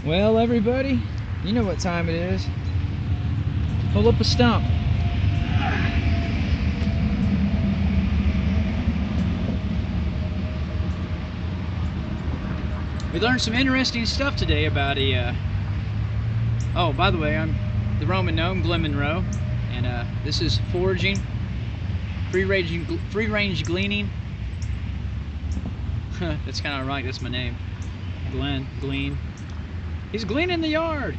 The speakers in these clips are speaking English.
Well, everybody, you know what time it is. Pull up a stump. We learned some interesting stuff today about a... Oh, by the way, I'm the Roman gnome, Glenn Monroe, and this is foraging, free-range gleaning. That's kind of ironic, that's my name. Glean. He's gleaning the yard.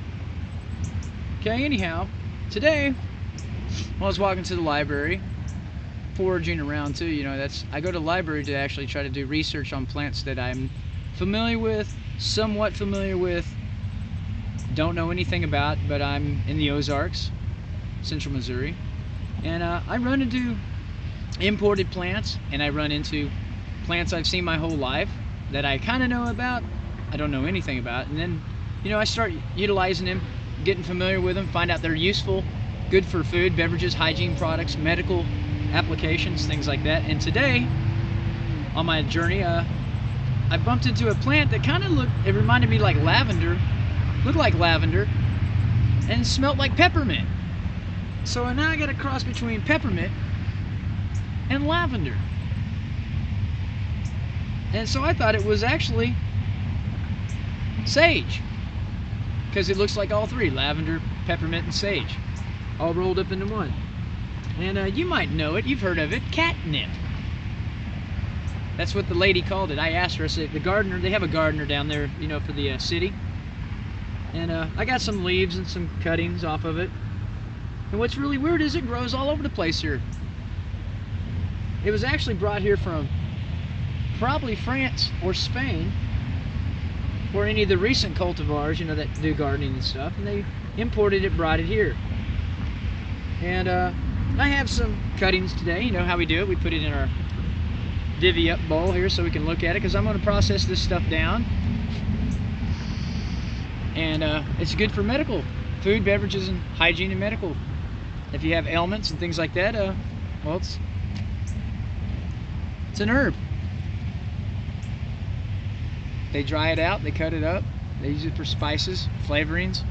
Okay, anyhow, today, I was walking to the library, foraging around too, you know, I go to the library to actually try to do research on plants that I'm familiar with, somewhat familiar with, don't know anything about, but I'm in the Ozarks, central Missouri, and I run into imported plants, and I run into plants I've seen my whole life that I kind of know about, I don't know anything about, and then, you know, I start utilizing them, getting familiar with them, find out they're useful, good for food, beverages, hygiene products, medical applications, things like that. And today, on my journey, I bumped into a plant that kind of it reminded me like lavender, looked like lavender, and smelled like peppermint. So now I got a cross between peppermint and lavender. And so I thought it was actually sage, because it looks like all three, lavender, peppermint, and sage, all rolled up into one. And you might know it, you've heard of it, catnip. That's what the lady called it. I asked her, I said, the gardener, they have a gardener down there, you know, for the city. And I got some leaves and some cuttings off of it. And what's really weird is it grows all over the place here. It was actually brought here from probably France or Spain, or any of the recent cultivars, you know, that do gardening and stuff, and they imported it, brought it here. And I have some cuttings today. You know how we do it. We put it in our divvy up bowl here so we can look at it, because I'm going to process this stuff down. And it's good for medical, food, beverages, and hygiene and medical. If you have ailments and things like that, well, it's an herb. They dry it out, they cut it up, they use it for spices, flavorings.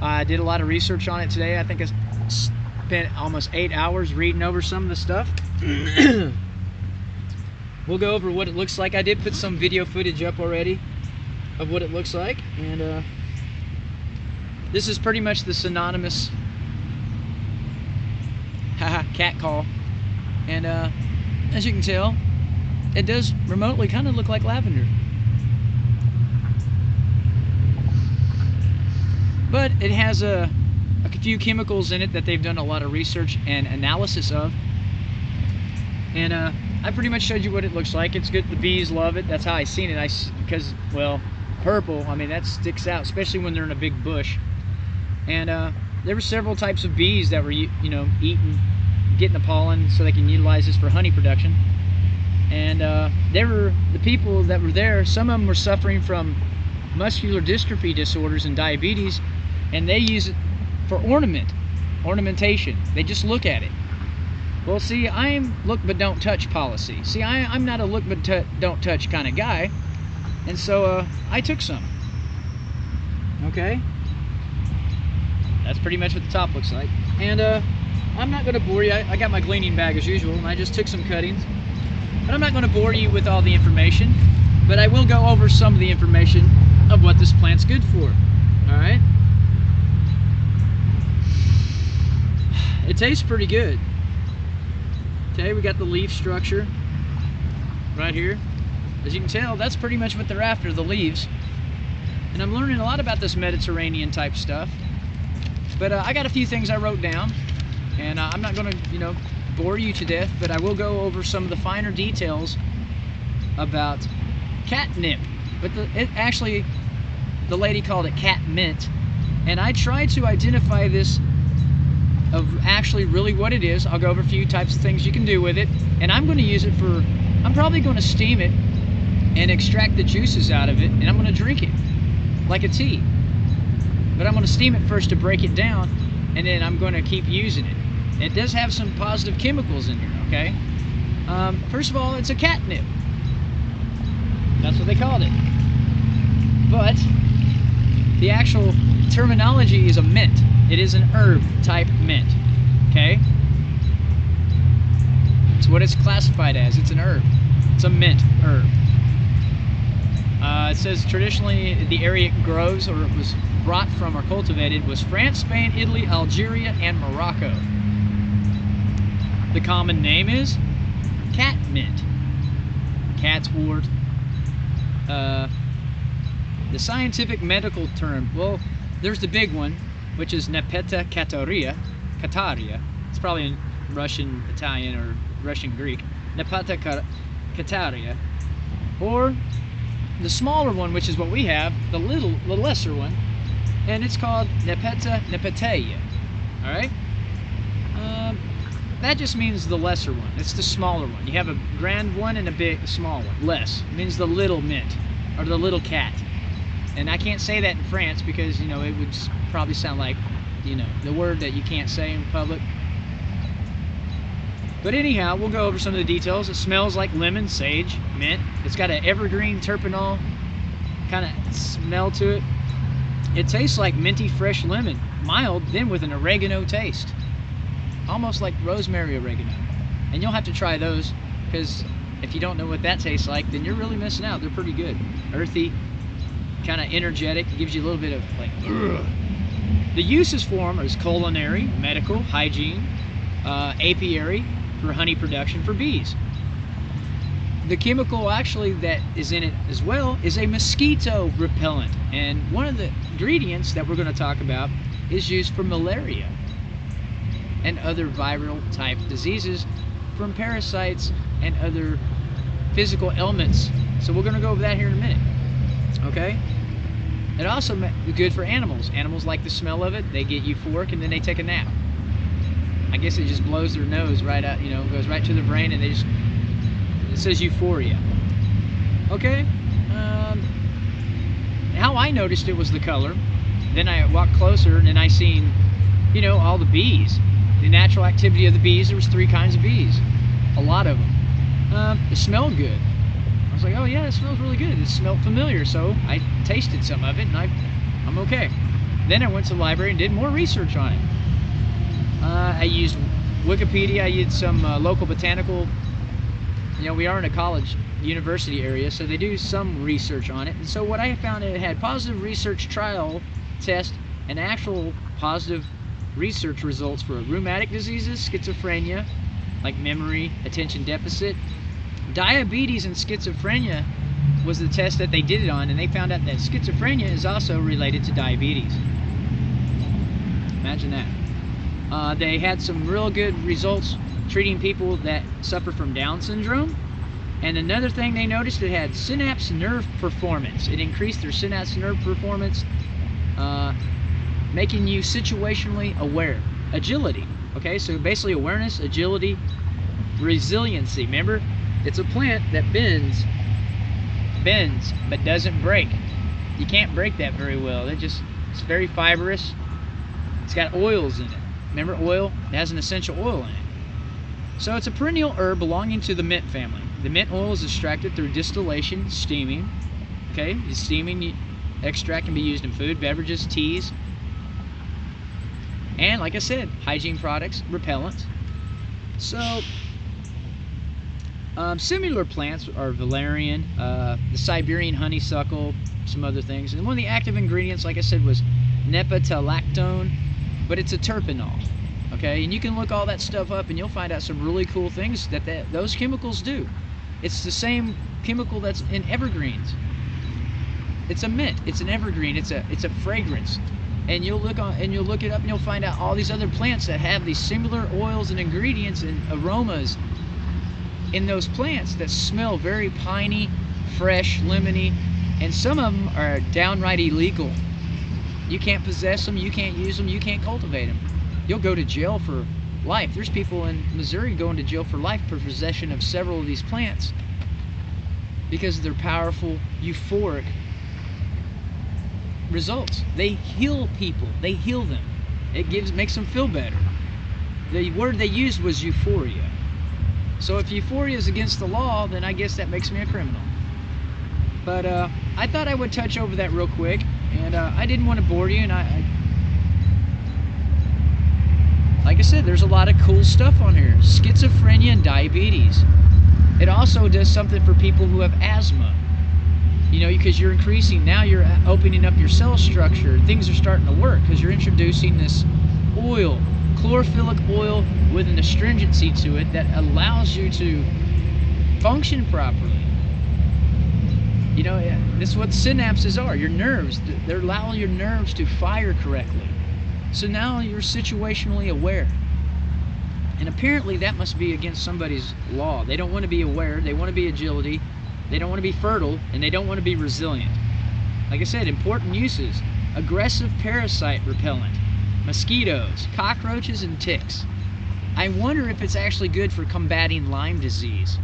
I did a lot of research on it today. I think I spent almost 8 hours reading over some of the stuff. We'll go over what it looks like. I did put some video footage up already of what it looks like, and this is pretty much the synonymous cat call. And as you can tell, it does remotely kind of look like lavender. But it has a few chemicals in it that they've done a lot of research and analysis of. And I pretty much showed you what it looks like. It's good. The bees love it. That's how I seen it. Because, well, purple, I mean, that sticks out, especially when they're in a big bush. And there were several types of bees that were, you know, eating, getting the pollen so they can utilize this for honey production. And there were the people that were there, some of them were suffering from muscular dystrophy disorders and diabetes, and they use it for ornamentation. They just look at it. Well, see, I'm look but don't touch policy. See, I'm not a look but don't touch kind of guy, and so I took some. Okay, that's pretty much what the top looks like. And I'm not going to bore you. I got my gleaning bag as usual, and I just took some cuttings. But I'm not going to bore you with all the information, but I will go over some of the information of what this plant's good for. Alright? It tastes pretty good. Okay, we got the leaf structure right here. As you can tell, that's pretty much what they're after, the leaves. And I'm learning a lot about this Mediterranean type stuff. But I got a few things I wrote down, and I'm not going to, you know, bore you to death, but I will go over some of the finer details about catnip. But actually, the lady called it cat mint, and I tried to identify this of actually really what it is. I'll go over a few types of things you can do with it, and I'm going to use it for, I'm probably going to steam it and extract the juices out of it, and I'm going to drink it like a tea. But I'm going to steam it first to break it down, and then I'm going to keep using it. It does have some positive chemicals in here, okay? First of all, it's a catnip. That's what they called it. But The actual terminology is a mint. It is an herb type mint. Okay? It's what it's classified as. It's an herb. It's a mint herb. It says traditionally the area it grows, or it was brought from or cultivated, was France, Spain, Italy, Algeria, and Morocco. The common name is cat mint. Cat's wort. The scientific medical term, well, there's the big one, which is Nepeta cataria. It's probably in Russian, Italian, or Russian Greek. Nepeta cataria. Or the smaller one, which is what we have, the lesser one, and it's called Nepeta nepetea. All right. That just means the lesser one. It's the smaller one. You have a grand one and a small one. Less it means the little mint or the little cat. And I can't say that in France because, you know, it would probably sound like, you know, the word that you can't say in public. But anyhow, we'll go over some of the details. It smells like lemon, sage, mint. It's got an evergreen terpenol kind of smell to it. It tastes like minty fresh lemon, mild, then with an oregano taste. Almost like rosemary oregano. And you'll have to try those, because if you don't know what that tastes like, then you're really missing out. They're pretty good. Earthy, kind of energetic. It gives you a little bit of like, ugh. The uses for them is culinary, medical, hygiene, apiary, for honey production for bees. The chemical actually that is in it as well is a mosquito repellent, and one of the ingredients that we're going to talk about is used for malaria and other viral type diseases from parasites and other physical ailments. So we're going to go over that here in a minute. Okay? It also is good for animals. Animals like the smell of it. They get euphoric and then they take a nap. I guess it just blows their nose right out, you know, goes right to their brain, and they just, it says euphoria. Okay? How I noticed it was the color. Then I walked closer and then I seen, you know, all the bees. The natural activity of the bees. There was 3 kinds of bees. A lot of them. It smelled good. I was like, oh yeah, it smells really good. It smelled familiar, so I tasted some of it and I'm okay. Then I went to the library and did more research on it. I used Wikipedia. I used some local botanical, you know, we are in a college, university area, so they do some research on it. And so what I found, it had positive research trial test and actual positive research results for rheumatic diseases, schizophrenia, like memory, attention deficit. Diabetes and schizophrenia was the test that they did it on, and they found out that schizophrenia is also related to diabetes. Imagine that. They had some real good results treating people that suffer from Down syndrome. And another thing they noticed, it had synapse nerve performance. It increased their synapse nerve performance, making you situationally aware. Agility. Okay, so basically awareness, agility, resiliency. Remember, it's a plant that bends, but doesn't break. You can't break that very well. It's very fibrous. It's got oils in it. Remember oil? It has an essential oil in it. So it's a perennial herb belonging to the mint family. The mint oil is extracted through distillation, steaming. Okay, the steaming extract can be used in food, beverages, teas, and like I said, hygiene products, repellents. So similar plants are valerian, the Siberian honeysuckle, some other things. And one of the active ingredients, like I said, was Nepeta, but it's a terpenol. Okay, and you can look all that stuff up and you'll find out some really cool things that those chemicals do. It's the same chemical that's in evergreens. It's a mint, it's an evergreen, it's a fragrance. And you'll look it up and you'll find out all these other plants that have these similar oils and ingredients and aromas in those plants that smell very piney, fresh, lemony, and some of them are downright illegal. You can't possess them, you can't use them, you can't cultivate them. You'll go to jail for life. There's people in Missouri going to jail for life for possession of several of these plants because of their powerful, euphoric results. They heal people. They heal them. It makes them feel better. The word they used was euphoria. So if euphoria is against the law, then I guess that makes me a criminal. But I thought I would touch over that real quick, and I didn't want to bore you, and like I said, there's a lot of cool stuff on here. Schizophrenia and diabetes. It also does something for people who have asthma. You know, because you're increasing, now you're opening up your cell structure. Things are starting to work because you're introducing this oil, chlorophyllic oil with an astringency to it that allows you to function properly. You know, this is what synapses are, your nerves. They're allowing your nerves to fire correctly. So now you're situationally aware. And apparently that must be against somebody's law. They don't want to be aware, they want to be agility, they don't want to be fertile, and they don't want to be resilient. Like I said, important uses: aggressive parasite repellent, mosquitoes, cockroaches, and ticks. I wonder if it's actually good for combating Lyme disease.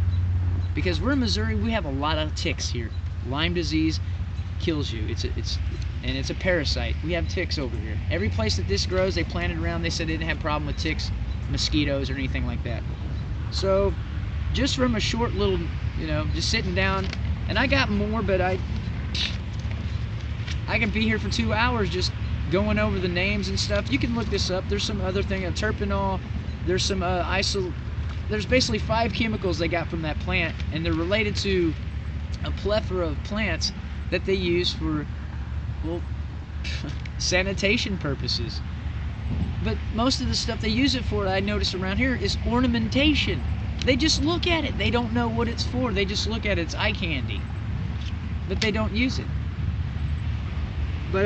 Because we're in Missouri, we have a lot of ticks here. Lyme disease kills you. It's a parasite. We have ticks over here. Every place that this grows, they planted around, they said they didn't have a problem with ticks, mosquitoes, or anything like that. So, just from a short little, you know, just sitting down, and I got more, but I can be here for 2 hours just going over the names and stuff. You can look this up. There's some other thing, a terpenol. There's some there's basically 5 chemicals they got from that plant, and they're related to a plethora of plants that they use for, well, sanitation purposes. But most of the stuff they use it for, I noticed around here, is ornamentation. They just look at it. They don't know what it's for. They just look at it. It's eye candy. But they don't use it. But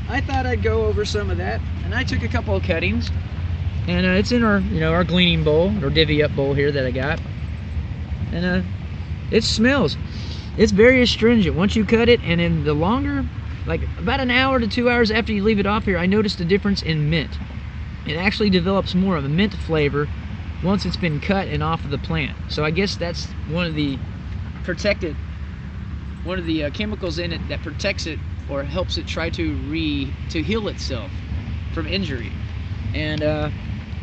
I thought I'd go over some of that. And I took a couple of cuttings. And it's in our, you know, our gleaning bowl, or divvy up bowl here that I got. And it smells. It's very astringent. Once you cut it, and in the longer, like about an hour to 2 hours after you leave it off here, I noticed a difference in mint. It actually develops more of a mint flavor once it's been cut and off of the plant. So I guess that's one of the chemicals in it that protects it or helps it try to heal itself from injury. And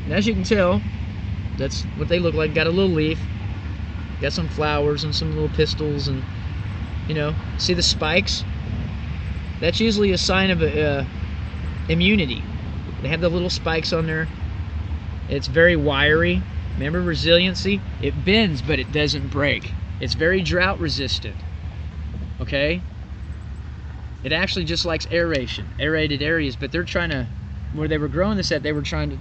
as you can tell, that's what they look like. Got a little leaf, got some flowers and some little pistils, and you know, see the spikes? That's usually a sign of immunity. They have the little spikes on there. It's very wiry. Remember, resiliency? It bends, but it doesn't break. It's very drought resistant. Okay? It actually just likes aeration, aerated areas, but they're trying to, where they were growing this at, they were trying to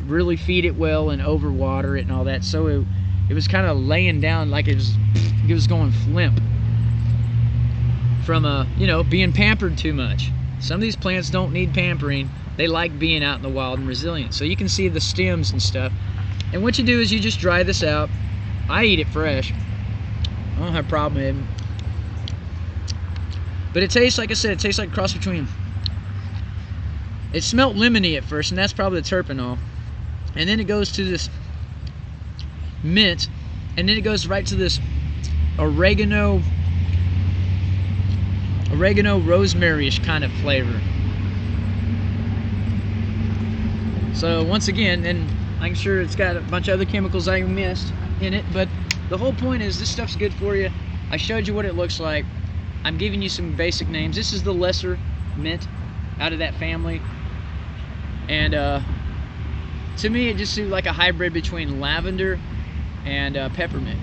really feed it well and overwater it and all that. So it was kind of laying down like it was going flimp from you know, being pampered too much. Some of these plants don't need pampering. They like being out in the wild and resilient. So you can see the stems and stuff. And what you do is you just dry this out. I eat it fresh. I don't have a problem with it. But it tastes, like I said, it tastes like a cross between. It smelled lemony at first, and that's probably the terpenol. And then it goes to this mint, and then it goes right to this oregano rosemary-ish kind of flavor. So once again, and I'm sure it's got a bunch of other chemicals I missed in it, but the whole point is this stuff's good for you. I showed you what it looks like. I'm giving you some basic names. This is the lesser mint out of that family, and to me it just seemed like a hybrid between lavender and peppermint.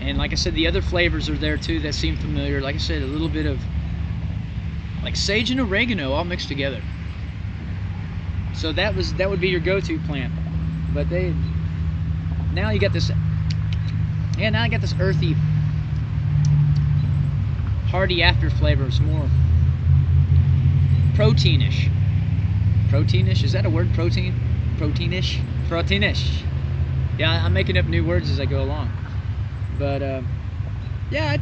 And like I said, the other flavors are there too that seem familiar. Like I said, a little bit of like sage and oregano all mixed together. So that would be your go-to plant. But now you got this, yeah, now I got this earthy, hearty after flavor. It's more proteinish. Proteinish, is that a word? Protein? Proteinish? Proteinish. Yeah, I'm making up new words as I go along. But yeah, I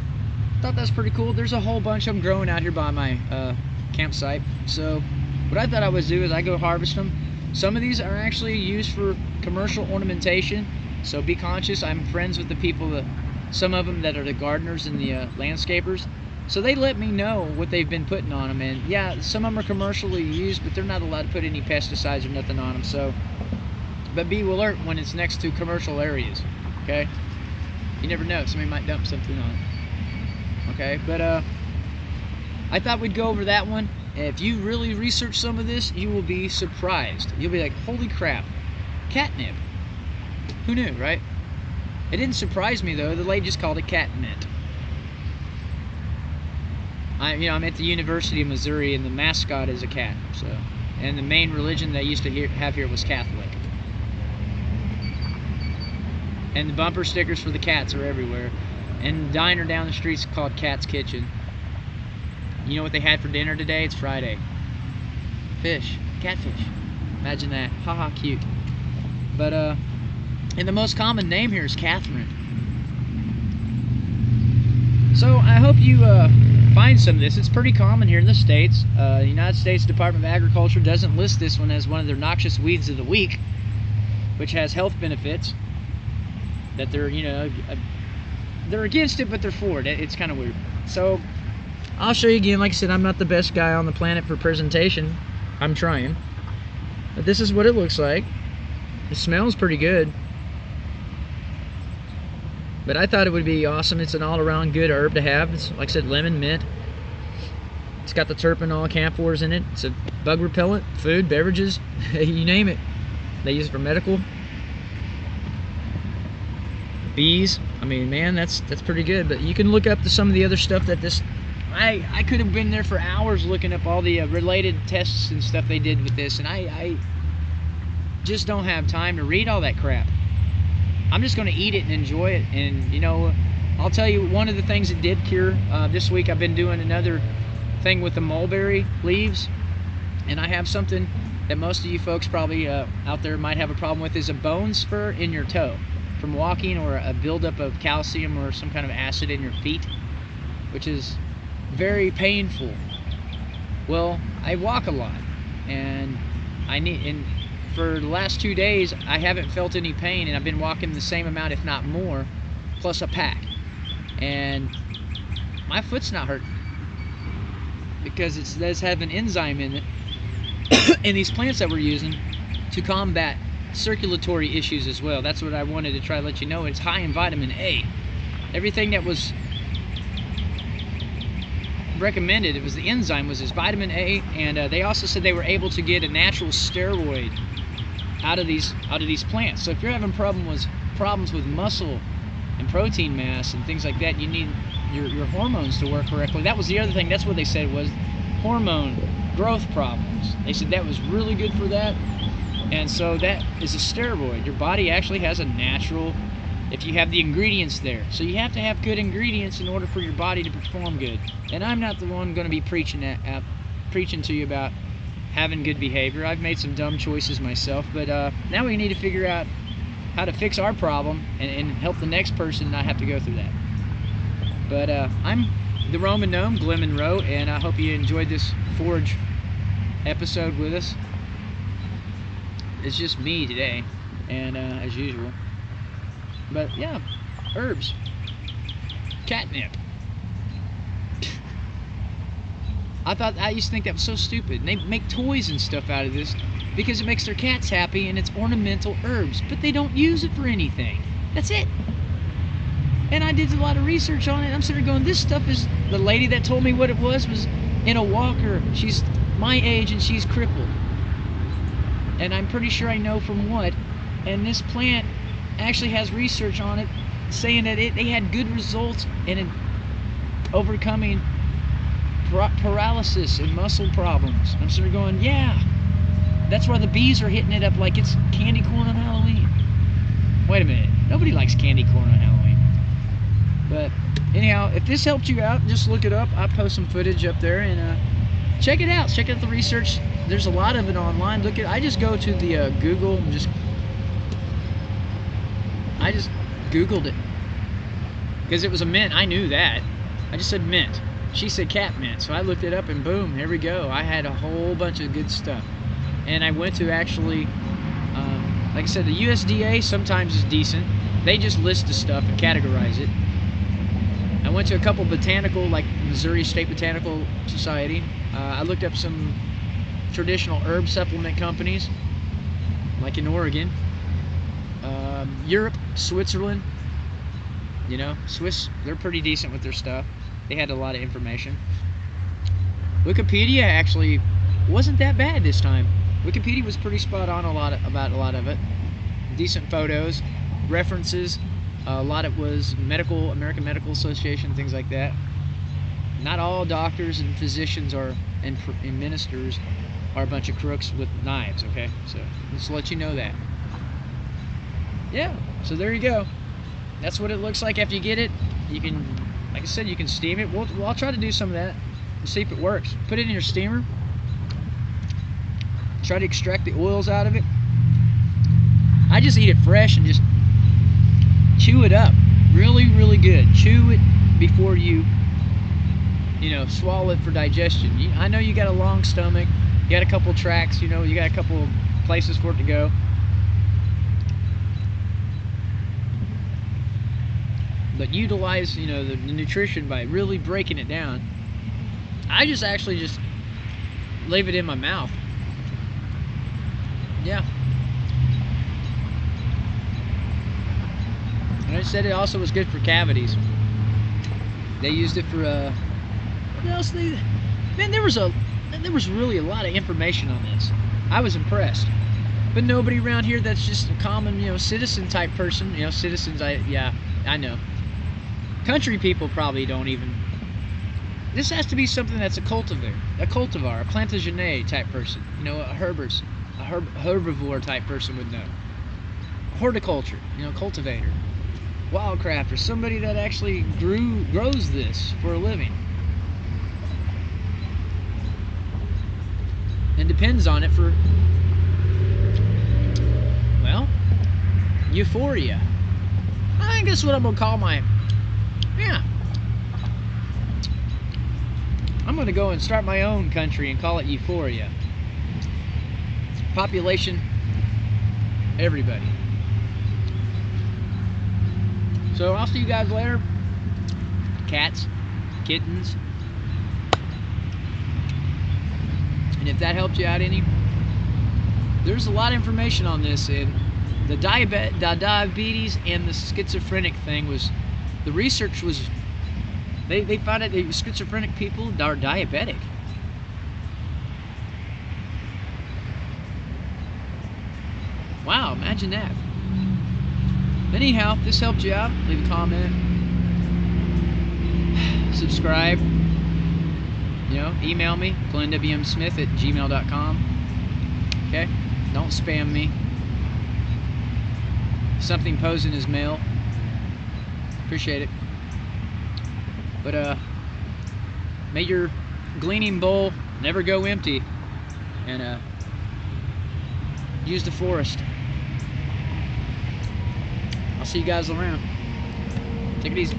thought that's pretty cool. There's a whole bunch of them growing out here by my campsite. So what I thought I would do is I go harvest them. Some of these are actually used for commercial ornamentation, so be conscious. I'm friends with the people, some of them that are the gardeners and the landscapers. So they let me know what they've been putting on them, and yeah, some of them are commercially used, but they're not allowed to put any pesticides or nothing on them. So, but be alert when it's next to commercial areas, okay? You never know, somebody might dump something on it. Okay, but I thought we'd go over that one. If you really research some of this, you will be surprised. You'll be like, holy crap, catnip. Who knew, right? It didn't surprise me though. The lady just called it catnip. I'm at the University of Missouri, and the mascot is a cat. So, and the main religion they used to have here was Catholic. And the bumper stickers for the cats are everywhere. And the diner down the street's called Cat's Kitchen. You know what they had for dinner today? It's Friday. Fish. Catfish. Imagine that. Haha, cute. But, and the most common name here is Catherine. So, I hope you, find some of this. It's pretty common here in the States. The United States Department of Agriculture doesn't list this one as one of their noxious weeds of the week, which has health benefits. That they're, they're against it, but they're for it. It's kind of weird. So, I'll show you again. Like I said, I'm not the best guy on the planet for presentation. I'm trying. But this is what it looks like. It smells pretty good. But I thought it would be awesome. It's an all-around good herb to have. It's, like I said, lemon, mint. It's got the terpenol, camphors in it. It's a bug repellent, food, beverages, you name it. They use it for medical. Bees. I mean, man, that's pretty good. But you can look up to some of the other stuff that this... I could have been there for hours looking up all the related tests and stuff they did with this, and I just don't have time to read all that crap. I'm just going to eat it and enjoy it. And I'll tell you, one of the things that did cure this week, I've been doing another thing with the mulberry leaves, and I have something that most of you folks probably out there might have a problem with, is a bone spur in your toe from walking, or a buildup of calcium or some kind of acid in your feet, which is very painful. Well, I walk a lot, and for the last 2 days I haven't felt any pain, and I've been walking the same amount, if not more, plus a pack, and my foot's not hurting because it does have an enzyme in it in these plants that we're using to combat circulatory issues as well. That's what I wanted to try to let you know. It's high in vitamin A. Everything that was recommended, it was the enzyme, was this vitamin A, and they also said they were able to get a natural steroid out of these plants. So if you're having problems with muscle and protein mass and things like that, you need your hormones to work correctly. That was the other thing. That's what they said was hormone growth problems. They said that was really good for that. And so that is a steroid. Your body actually has a natural, if you have the ingredients there. So you have to have good ingredients in order for your body to perform good. And I'm not the one going to be preaching to you about having good behavior. I've made some dumb choices myself, but now we need to figure out how to fix our problem and help the next person not have to go through that. But I'm the Roman Gnome, Glim and Row, and I hope you enjoyed this forage episode with us. It's just me today, and as usual. But yeah, herbs, catnip. I used to think that was so stupid. And they make toys and stuff out of this because it makes their cats happy, and it's ornamental herbs, but they don't use it for anything. That's it. And I did a lot of research on it. I'm sitting there going, this stuff is, the lady that told me what it was in a walker. She's my age and she's crippled. And I'm pretty sure I know from what. And this plant actually has research on it saying that they had good results in overcoming paralysis and muscle problems. I'm sort of going, yeah, that's why the bees are hitting it up like it's candy corn on Halloween. Wait a minute, nobody likes candy corn on Halloween. But anyhow, if this helped you out, just look it up. I post some footage up there, and check it out. Check out the research. There's a lot of it online. I just go to the Google and I just Googled it because it was a mint. I knew that. I just said mint. She said cat mint, so I looked it up, and boom, here we go. I had a whole bunch of good stuff. And I went to actually, like I said, the USDA sometimes is decent. They just list the stuff and categorize it. I went to a couple botanical, like Missouri State Botanical Society. I looked up some traditional herb supplement companies, like in Oregon, Europe, Switzerland. Swiss, they're pretty decent with their stuff. They had a lot of information. Wikipedia actually wasn't that bad this time. Wikipedia was pretty spot on about a lot of it. Decent photos, references. A lot of it was American Medical Association, things like that. Not all doctors and physicians and ministers are a bunch of crooks with knives, okay? So just to let you know that. Yeah, so there you go. That's what it looks like after you get it. You can, like I said, you can steam it. I'll try to do some of that and see if it works. Put it in your steamer. Try to extract the oils out of it. I just eat it fresh and just chew it up. Really, really good. Chew it before you swallow it for digestion. I know you got a long stomach. You got a couple tracks, you got a couple places for it to go. But utilize, the nutrition by really breaking it down. I just actually just leave it in my mouth. Yeah. And I said it also was good for cavities. They used it for what else? Man, there was really a lot of information on this. I was impressed. But nobody around here that's just a common, citizen type person. Citizens. I know. Country people probably don't even. This has to be something that's a cultivar, a plantagenet type person. A herbivore type person would know. Horticulture, cultivator, wildcrafter, somebody that actually grows this for a living and depends on it for, well, euphoria. I think that's what I'm gonna call my. Yeah. I'm gonna go and start my own country and call it Euphoria. Population, everybody. So I'll see you guys later. Cats, kittens. And if that helped you out any, there's a lot of information on this, and the diabetes and the schizophrenic thing was, the research was, they found out that schizophrenic people are diabetic. Wow, imagine that. Anyhow, if this helped you out, leave a comment, subscribe, email me, glennwmsmith@gmail.com. Okay? Don't spam me. Something posing as mail. Appreciate it. But may your gleaning bowl never go empty, and use the forest. I'll see you guys around. Take it easy.